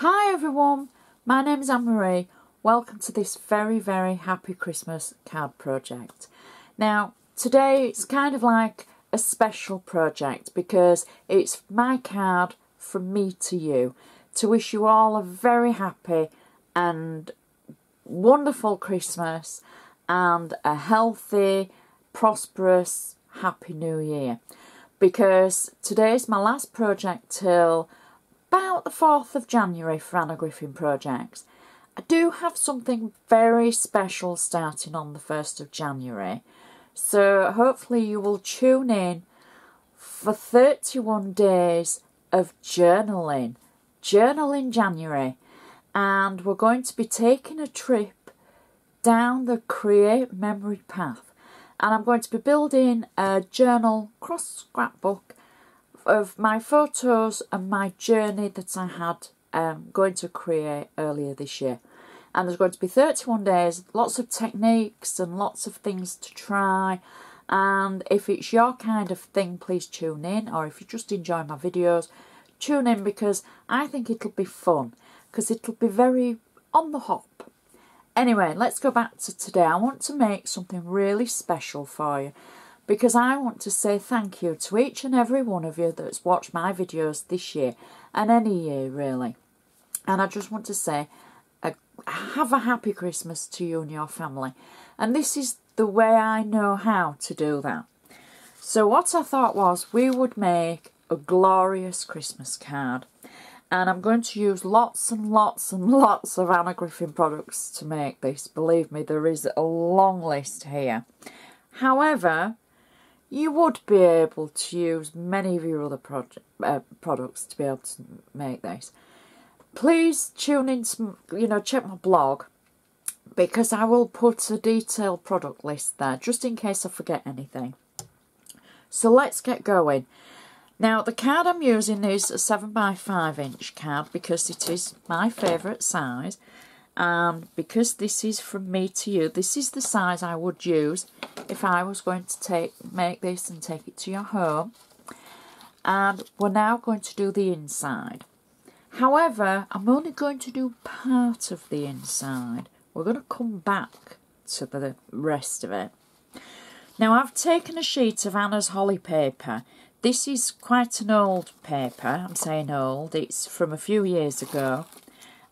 Hi everyone, my name is Anne-Marie. Welcome to this very, very happy Christmas card project. Now, today it's kind of like a special project because it's my card from me to you to wish you all a very happy and wonderful Christmas and a healthy, prosperous, happy New Year. Because today's my last project till about the 4th of January for Anna Griffin projects. I do have something very special starting on the 1st of January. So hopefully you will tune in for 31 days of journaling. Journaling January. And we're going to be taking a trip down the Create Memory path. And I'm going to be building a journal cross scrapbook of my photos and my journey that I had going to create earlier this year. And there's going to be 31 days, lots of techniques and lots of things to try. And if it's your kind of thing, please tune in. Or if you just enjoy my videos, tune in because I think it'll be fun. Because it'll be very on the hop. Anyway, let's go back to today. I want to make something really special for you. Because I want to say thank you to each and every one of you that's watched my videos this year. And any year, really. And I just want to say, have a happy Christmas to you and your family. And this is the way I know how to do that. So what I thought was we would make a glorious Christmas card. And I'm going to use lots and lots and lots of Anna Griffin products to make this. Believe me, there is a long list here. However, you would be able to use many of your other products to be able to make this. Please tune in to, check my blog, because I will put a detailed product list there, just in case I forget anything. So let's get going. Now, the card I'm using is a 7x5 inch card, because it is my favourite size. And because this is from me to you, this is the size I would use if I was going to make this and take it to your home. And we're now going to do the inside. However, I'm only going to do part of the inside. We're going to come back to the rest of it. Now, I've taken a sheet of Anna's Holly paper. This is quite an old paper. I'm saying old. It's from a few years ago.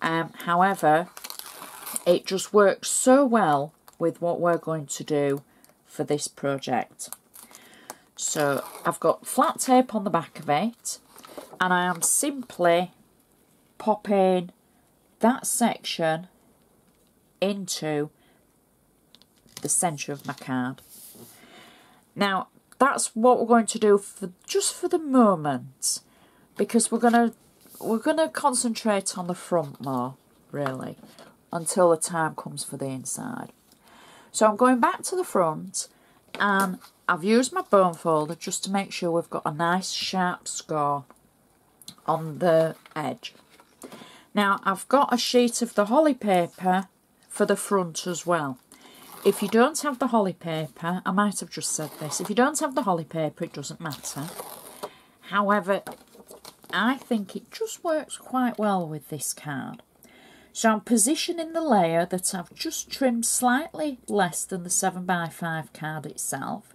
However, it just works so well with what we're going to do for this project. So I've got flat tape on the back of it, and I am simply popping that section into the centre of my card. Now that's what we're going to do just for the moment, because we're gonna concentrate on the front more, really, until the time comes for the inside. So I'm going back to the front, and I've used my bone folder just to make sure we've got a nice sharp score on the edge. Now I've got a sheet of the holly paper for the front as well. If you don't have the holly paper, I might have just said this, if you don't have the holly paper, it doesn't matter. However, I think it just works quite well with this card. So I'm positioning the layer that I've just trimmed slightly less than the 7x5 card itself.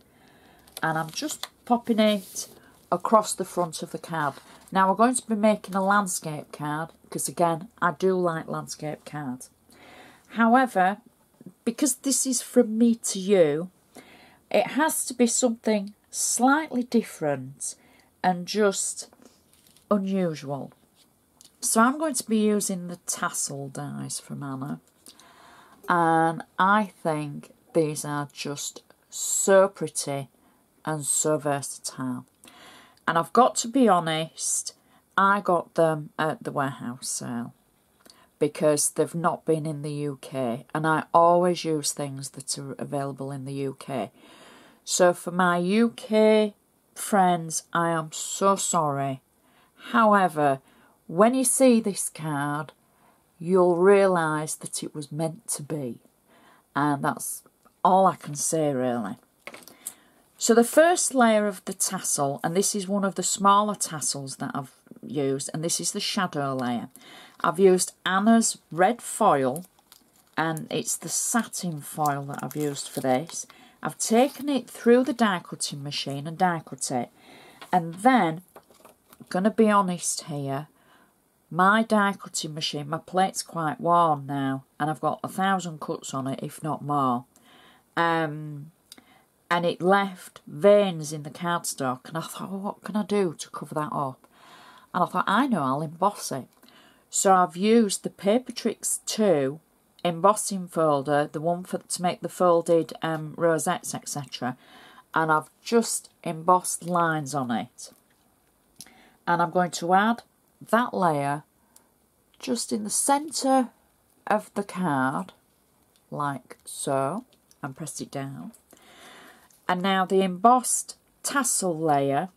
And I'm just popping it across the front of the card. Now we're going to be making a landscape card, because again, I do like landscape cards. However, because this is from me to you, it has to be something slightly different and just unusual. So I'm going to be using the tassel dies from Anna, and I think these are just so pretty and so versatile. And I've got to be honest, I got them at the warehouse sale because they've not been in the UK, and I always use things that are available in the UK. So for my UK friends, I am so sorry. However, when you see this card, you'll realise that it was meant to be. And that's all I can say, really. So the first layer of the tassel, and this is one of the smaller tassels that I've used, and this is the shadow layer. I've used Anna's red foil, and it's the satin foil that I've used for this. I've taken it through the die cutting machine and die cut it, and then, I'm going to be honest here, my die cutting machine, my plate's quite worn now, and I've got 1,000 cuts on it, if not more. And it left veins in the cardstock, and I thought, well, what can I do to cover that up? And I thought, I know, I'll emboss it. So I've used the Paper Tricks 2 embossing folder, the one to make the folded rosettes, etc. And I've just embossed lines on it. And I'm going to add that layer just in the centre of the card, like so, and press it down. And now the embossed tassel layer,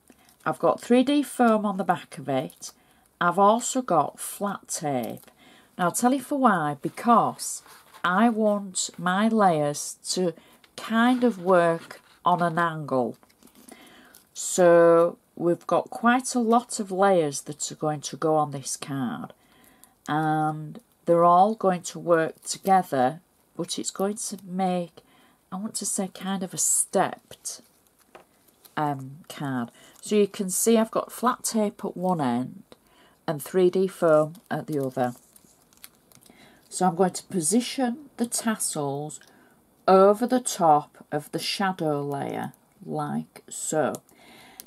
I've got 3D foam on the back of it. I've also got flat tape. Now I'll tell you for why, because I want my layers to kind of work on an angle. So we've got quite a lot of layers that are going to go on this card, and they're all going to work together, but it's going to make, I want to say, kind of a stepped card. So you can see I've got flat tape at one end and 3D foam at the other. So I'm going to position the tassels over the top of the shadow layer, like so.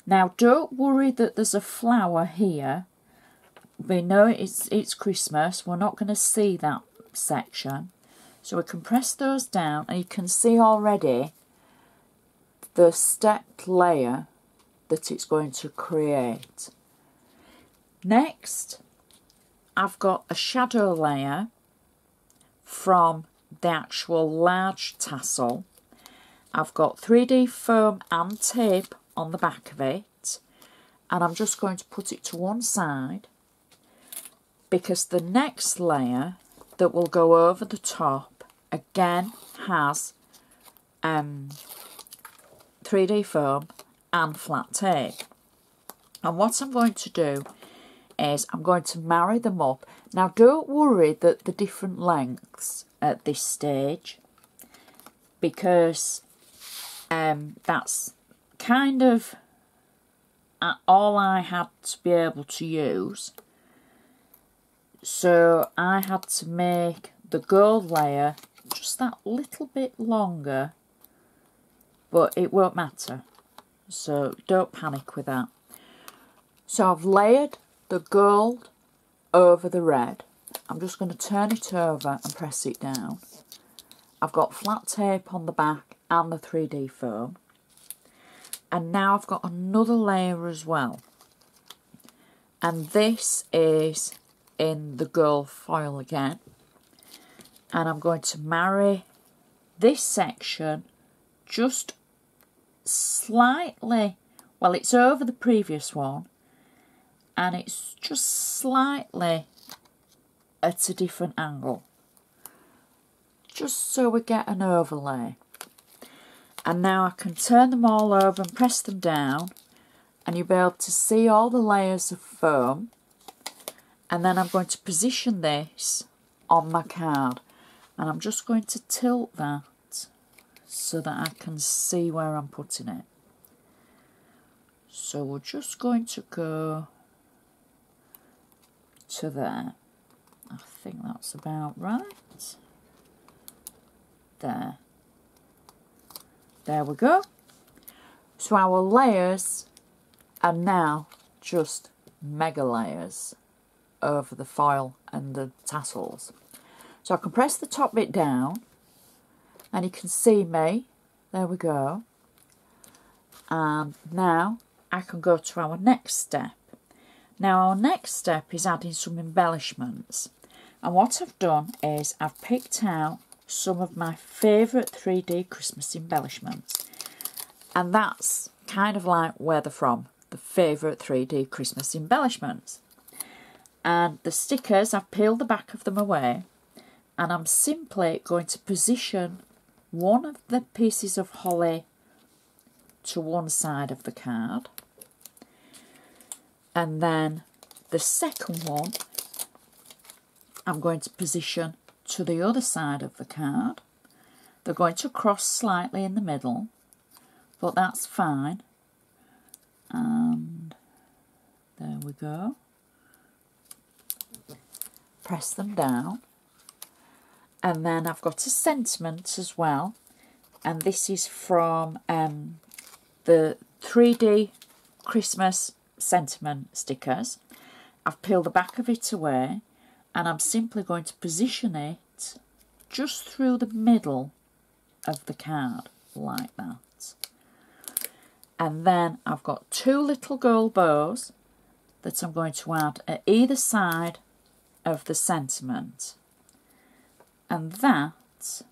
Now don't worry that there's a flower here. We know it's Christmas, we're not going to see that section. So we can press those down, and you can see already the stepped layer that it's going to create. Next, I've got a shadow layer from the actual large tassel. I've got 3D foam and tape on the back of it, and I'm just going to put it to one side, because the next layer that will go over the top again has 3D foam and flat tape. And what I'm going to do is I'm going to marry them up. Now don't worry that the different lengths at this stage, because that's kind of all I had to be able to use. So I had to make the gold layer just that little bit longer, but it won't matter, so don't panic with that. So I've layered the gold over the red. I'm just going to turn it over and press it down. I've got flat tape on the back and the 3D foam. And now I've got another layer as well. And this is in the gold foil again. And I'm going to marry this section just slightly, well, it's over the previous one, and it's just slightly at a different angle, just so we get an overlay. And now I can turn them all over and press them down, and you'll be able to see all the layers of foam. And then I'm going to position this on my card, and I'm just going to tilt that so that I can see where I'm putting it. So we're just going to go to there. I think that's about right. There. There we go. So our layers are now just mega layers over the foil and the tassels. So I can press the top bit down, and you can see me. There we go. And now I can go to our next step. Now our next step is adding some embellishments. And what I've done is I've picked out some of my favourite 3D Christmas embellishments. And that's kind of like where they're from, the favourite 3D Christmas embellishments. And the stickers, I've peeled the back of them away, and I'm simply going to position one of the pieces of holly to one side of the card, and then the second one I'm going to position to the other side of the card. They're going to cross slightly in the middle, but that's fine. And there we go. Press them down. And then I've got a sentiment as well. And this is from the 3D Christmas sentiment stickers. I've peeled the back of it away, and I'm simply going to position it just through the middle of the card, like that. And then I've got 2 little gold bows that I'm going to add at either side of the sentiment. And that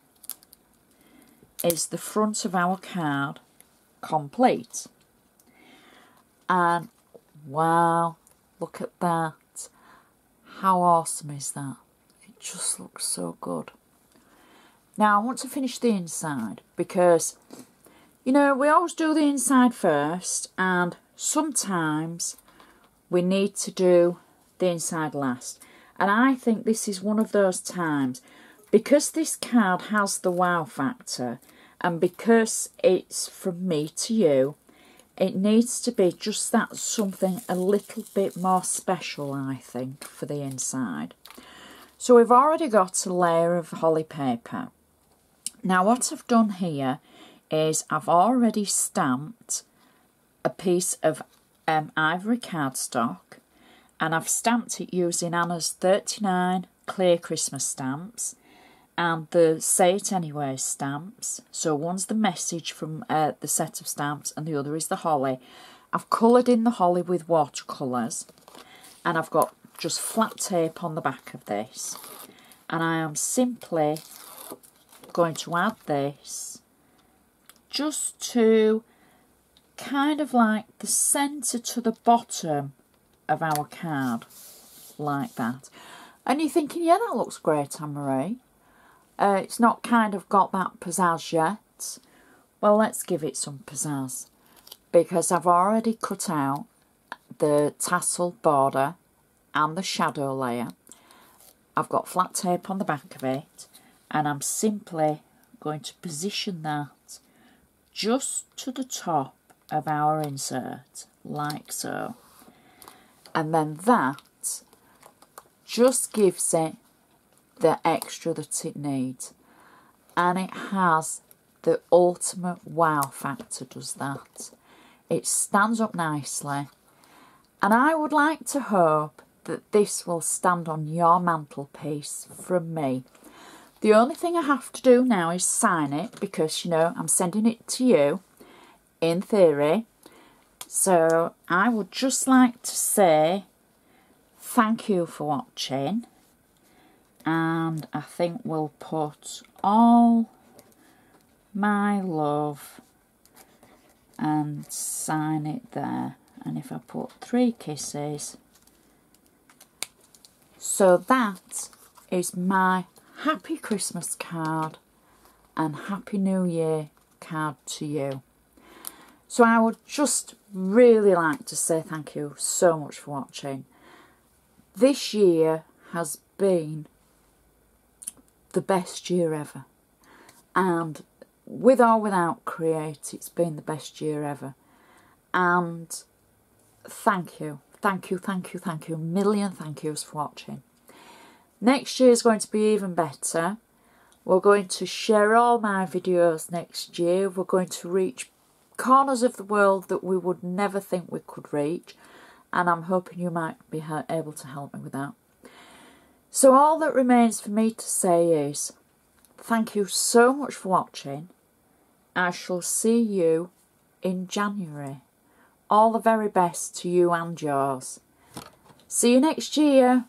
is the front of our card complete. And wow, look at that. How awesome is that? It just looks so good. Now I want to finish the inside because, you know, we always do the inside first, and sometimes we need to do the inside last. And I think this is one of those times, because this card has the wow factor, and because it's from me to you, it needs to be just that something a little bit more special, I think, for the inside. So we've already got a layer of holly paper. Now what I've done here is I've already stamped a piece of ivory cardstock, and I've stamped it using Anna's 39 clear Christmas stamps and the Say It Anyway stamps. So one's the message from the set of stamps and the other is the holly. I've coloured in the holly with watercolours, and I've got just flat tape on the back of this, and I am simply going to add this just to kind of like the centre to the bottom of our card, like that. And you're thinking, yeah, that looks great, Anne-Marie. It's not kind of got that pizzazz yet. Well, let's give it some pizzazz, because I've already cut out the tassel border and the shadow layer. I've got flat tape on the back of it, and I'm simply going to position that just to the top of our insert, like so. And then that just gives it the extra that it needs. And it has the ultimate wow factor, does that. It stands up nicely. And I would like to hope that this will stand on your mantelpiece from me. The only thing I have to do now is sign it, because, you know, I'm sending it to you, in theory. So I would just like to say thank you for watching, and I think we'll put all my love and sign it there. And if I put 3 kisses, so that is my Happy Christmas card and Happy New Year card to you. So I would just really like to say thank you so much for watching. This year has been the best year ever. And with or without Create, it's been the best year ever. And thank you. Thank you, thank you, thank you. A million thank yous for watching. Next year is going to be even better. We're going to share all my videos next year. We're going to reach corners of the world that we would never think we could reach, and I'm hoping you might be able to help me with that. So all that remains for me to say is thank you so much for watching. I shall see you in January. All the very best to you and yours. See you next year.